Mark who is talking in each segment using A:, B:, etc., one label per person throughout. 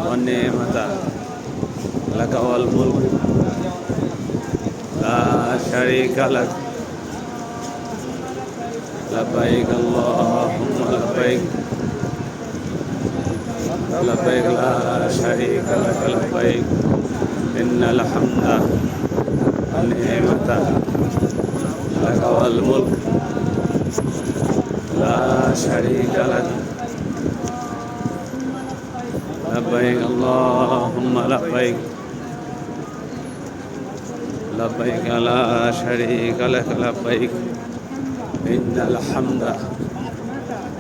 A: والنعمة لك والملك لا شريك لك لبيك اللهم لبيك لبيك لا شريك لك لبيك إن الحمد والنعمة لك والملك لا شريك لك لبيك اللهم لبيك لبيك لا شريك لك لبيك إن الحمد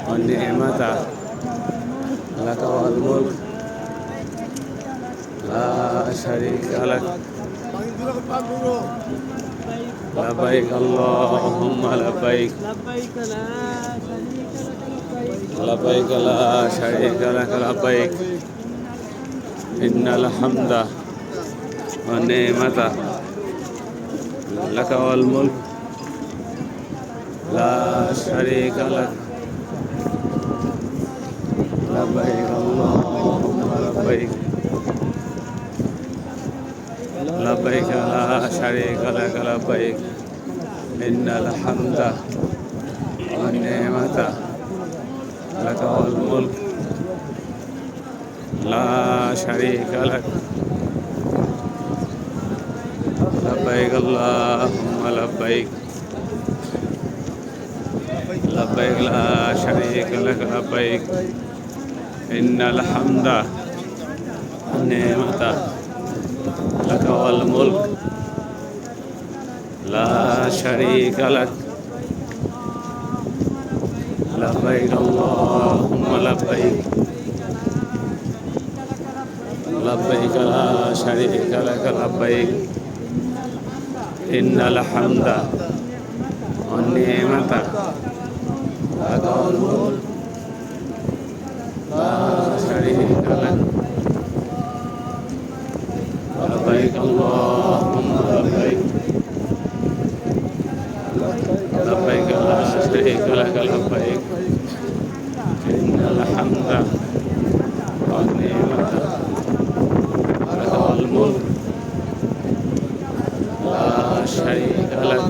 A: والنعمة لك والملك لا شريك لك لبيك اللهم لبيك لبيك لا شريك لك لبيك إن الحمد والنعمة لك والملك لا شريك لك لبيك اللهم لبيك لبيك لا شريك لك لبيك إن الحمد والنعمة لك والملك لا شريك لك لبيك اللهم لبيك لبيك لا شريك لك لبيك إن الحمد والنعمة لك والملك لا شريك لك لبيك اللهم لبيك لبيك لا شريك لك لبيك إن الحمد والنعمة لك والملك لا شريك لك لبيك اللهم لبيك لبيك لا شريك لك لبيك إن الحمد والنعمة لك والملك لا شريك لك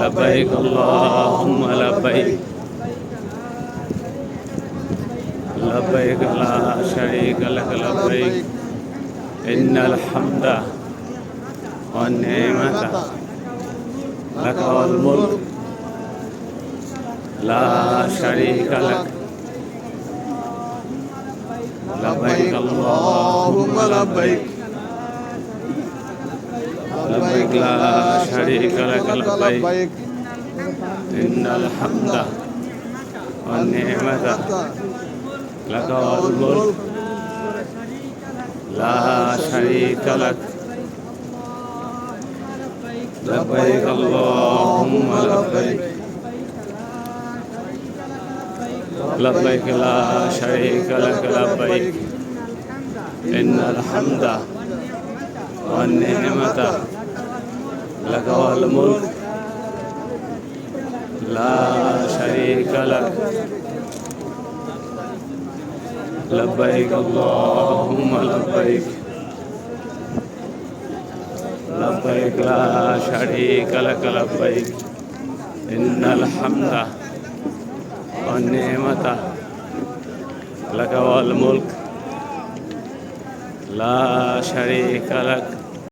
A: لبيك اللهم لبيك لبيك لا شريك لك لبيك إن الحمد والنعمة لك والملك لا شريك لك لبيك اللهم لبيك لبيك لا شريك لك لبيك إن الحمد والنعمة لك والملك لا شريك لك لبيك اللهم لبيك لبيك لا شريك لك لبيك إن الحمد والنعمة لك والملك لا شريك لك لبيك اللهم لبيك لبيك لا شريك لك لبيك إن الحمد والنعمة لك والملك لا شريك لك